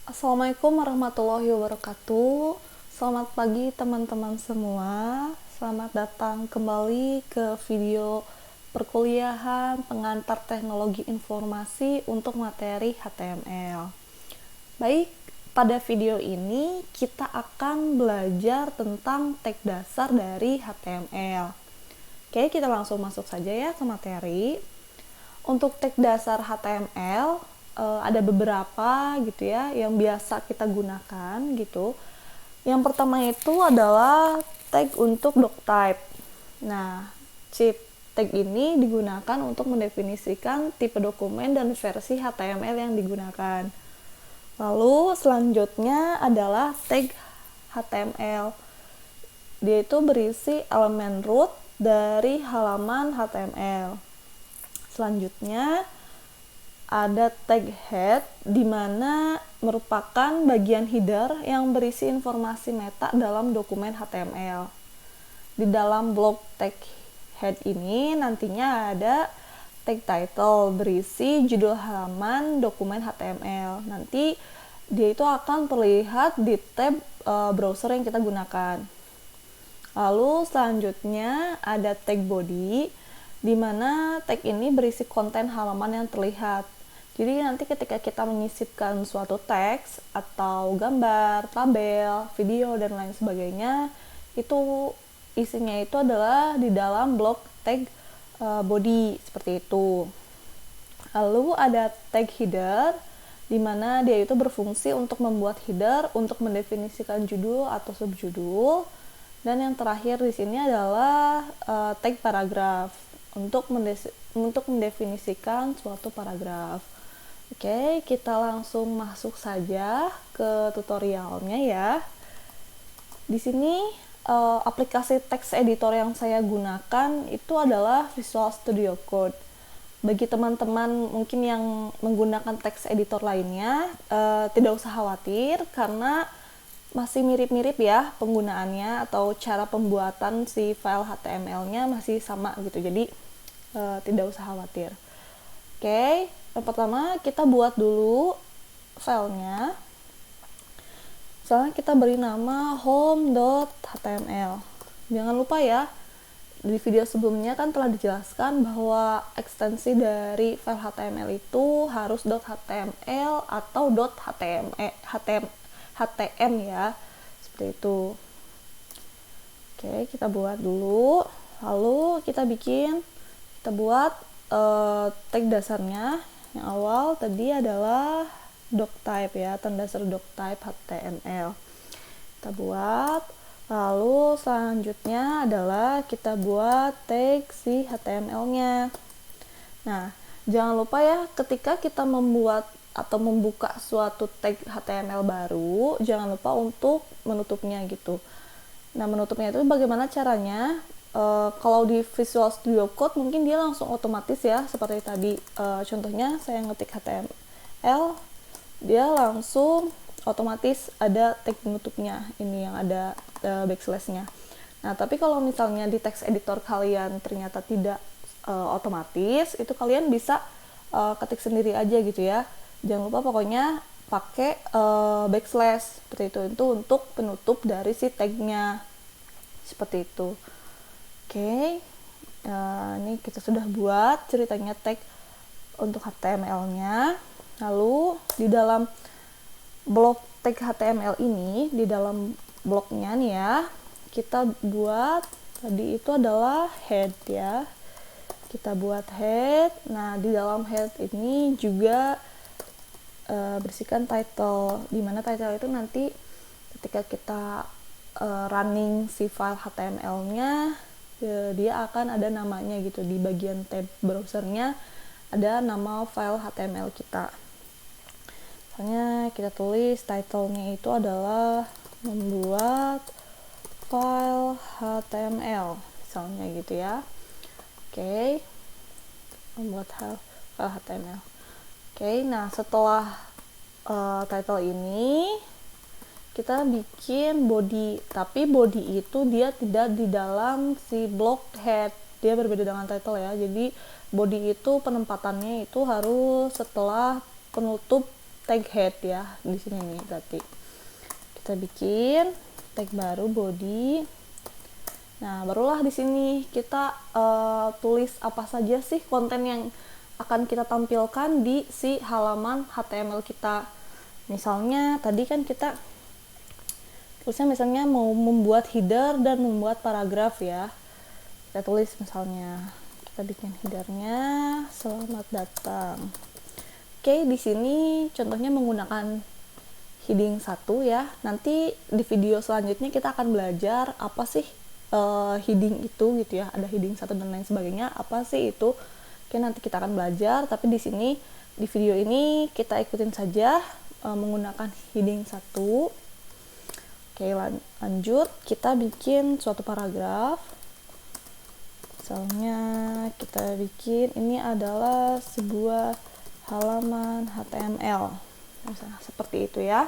Assalamualaikum warahmatullahi wabarakatuh. Selamat pagi teman-teman semua. Selamat datang kembali ke video perkuliahan pengantar teknologi informasi untuk materi HTML. Baik, pada video ini kita akan belajar tentang tag dasar dari HTML. Oke, kita langsung masuk saja ya ke materi. Untuk tag dasar HTML ada beberapa gitu ya yang biasa kita gunakan gitu. Yang pertama itu adalah tag untuk doctype. Nah, si tag ini digunakan untuk mendefinisikan tipe dokumen dan versi HTML yang digunakan. Lalu selanjutnya adalah tag HTML. Dia itu berisi elemen root dari halaman HTML. Selanjutnya ada tag head, di mana merupakan bagian header yang berisi informasi meta dalam dokumen HTML. Di dalam blok tag head ini nantinya ada tag title, berisi judul halaman dokumen HTML. Nanti dia itu akan terlihat di tab browser yang kita gunakan. Lalu selanjutnya ada tag body, di mana tag ini berisi konten halaman yang terlihat. Jadi nanti ketika kita menyisipkan suatu teks atau gambar, tabel, video, dan lain sebagainya, itu isinya itu adalah di dalam blok tag body seperti itu. Lalu ada tag header, di mana dia itu berfungsi untuk membuat header untuk mendefinisikan judul atau subjudul. Dan yang terakhir di sini adalah tag paragraf untuk mendefinisikan suatu paragraf. Oke, kita langsung masuk saja ke tutorialnya ya. Di sini aplikasi text editor yang saya gunakan itu adalah Visual Studio Code. Bagi teman-teman mungkin yang menggunakan text editor lainnya, tidak usah khawatir karena masih mirip-mirip ya penggunaannya atau cara pembuatan si file HTML-nya masih sama gitu. Jadi tidak usah khawatir. Oke, yang pertama kita buat dulu filenya. Misalnya kita beri nama home.html. Jangan lupa ya, di video sebelumnya kan telah dijelaskan bahwa ekstensi dari file HTML itu harus .html atau .htm ya, seperti itu. Oke, kita buat dulu. Lalu kita buat tag dasarnya. Yang awal tadi adalah doctype ya, tanda dasar doctype HTML. Kita buat. Lalu selanjutnya adalah kita buat tag si HTML-nya. Nah, jangan lupa ya ketika kita membuat atau membuka suatu tag HTML baru, jangan lupa untuk menutupnya gitu. Nah, menutupnya itu bagaimana caranya? Kalau di Visual Studio Code mungkin dia langsung otomatis ya, seperti tadi contohnya saya ngetik HTML, dia langsung otomatis ada tag penutupnya ini yang ada backslash-nya. Nah, tapi kalau misalnya di text editor kalian ternyata tidak otomatis, itu kalian bisa ketik sendiri aja gitu ya. Jangan lupa pokoknya pakai backslash seperti itu untuk penutup dari si tagnya, seperti itu. Oke, ini kita sudah buat ceritanya tag untuk HTML-nya. Lalu di dalam blok tag HTML ini, di dalam bloknya nih ya, kita buat tadi itu adalah head ya. Kita buat head. Nah, di dalam head ini juga berisikan title, dimana title itu nanti ketika kita running si file HTML-nya, dia akan ada namanya gitu. Di bagian tab browsernya ada nama file HTML kita. Misalnya kita tulis title-nya itu adalah membuat file HTML, misalnya gitu ya. Oke, membuat file HTML. Oke, nah setelah title ini kita bikin body, tapi body itu dia tidak di dalam si block head, dia berbeda dengan title ya. Jadi body itu penempatannya itu harus setelah penutup tag head ya di sini nih. Berarti kita bikin tag baru body. Nah, barulah di sini kita tulis apa saja sih konten yang akan kita tampilkan di si halaman HTML kita. Misalnya tadi kan kita tulisnya misalnya mau membuat header dan membuat paragraf ya. Kita tulis misalnya, kita bikin headernya selamat datang. Oke, di sini contohnya menggunakan heading 1 ya. Nanti di video selanjutnya kita akan belajar apa sih heading itu gitu ya. Ada heading 1 dan lain sebagainya. Apa sih itu? Oke, nanti kita akan belajar, tapi di sini di video ini kita ikutin saja menggunakan heading 1. Oke, lanjut kita bikin suatu paragraf. Misalnya kita bikin ini adalah sebuah halaman HTML. Misalnya seperti itu ya.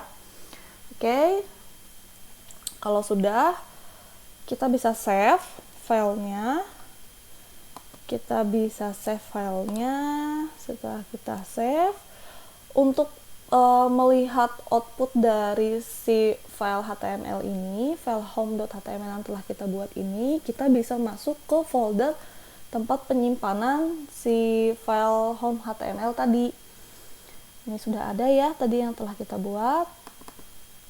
Oke. Kalau sudah, kita bisa save filenya. Setelah kita save, untuk melihat output dari si file HTML ini, file home.html yang telah kita buat ini, kita bisa masuk ke folder tempat penyimpanan si file home HTML tadi. Ini sudah ada ya tadi yang telah kita buat.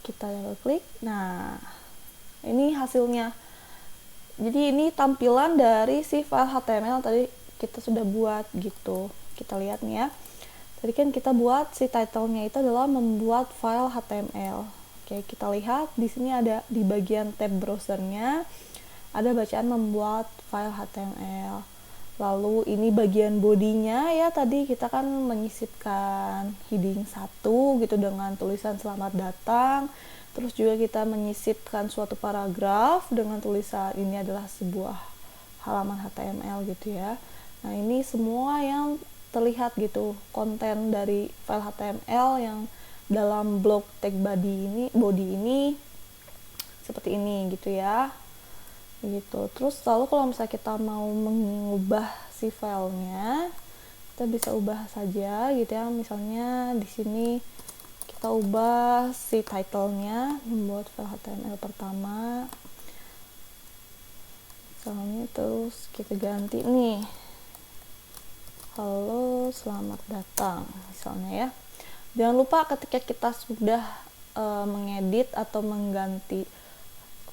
Kita double klik. Nah, ini hasilnya. Jadi ini tampilan dari si file HTML tadi kita sudah buat gitu. Kita lihat nih ya. Tadi kan kita buat si title-nya itu adalah membuat file HTML. Oke, kita lihat di sini ada di bagian tab browsernya ada bacaan membuat file HTML. Lalu ini bagian bodinya ya, tadi kita kan menyisipkan heading 1 gitu dengan tulisan selamat datang. Terus juga kita menyisipkan suatu paragraf dengan tulisan ini adalah sebuah halaman HTML gitu ya. Nah, ini semua yang terlihat gitu konten dari file HTML yang dalam blok tag body ini seperti ini gitu ya. Gitu. Terus lalu kalau misalnya kita mau mengubah si filenya, kita bisa ubah saja gitu ya. Misalnya di sini kita ubah si title-nya, membuat file HTML pertama. Misalnya terus kita ganti nih. Halo, selamat datang misalnya ya. Jangan lupa ketika kita sudah mengedit atau mengganti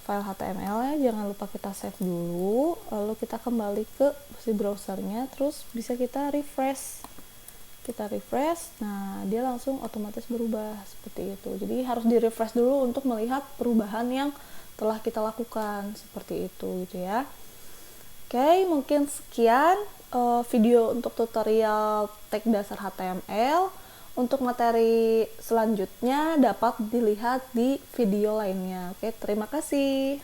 file HTML ya, jangan lupa kita save dulu, lalu kita kembali ke si browsernya, terus bisa kita refresh. Nah dia langsung otomatis berubah seperti itu. Jadi harus di refresh dulu untuk melihat perubahan yang telah kita lakukan seperti itu gitu ya. Oke, mungkin sekian video untuk tutorial tag dasar HTML. Untuk materi selanjutnya dapat dilihat di video lainnya. Oke, terima kasih.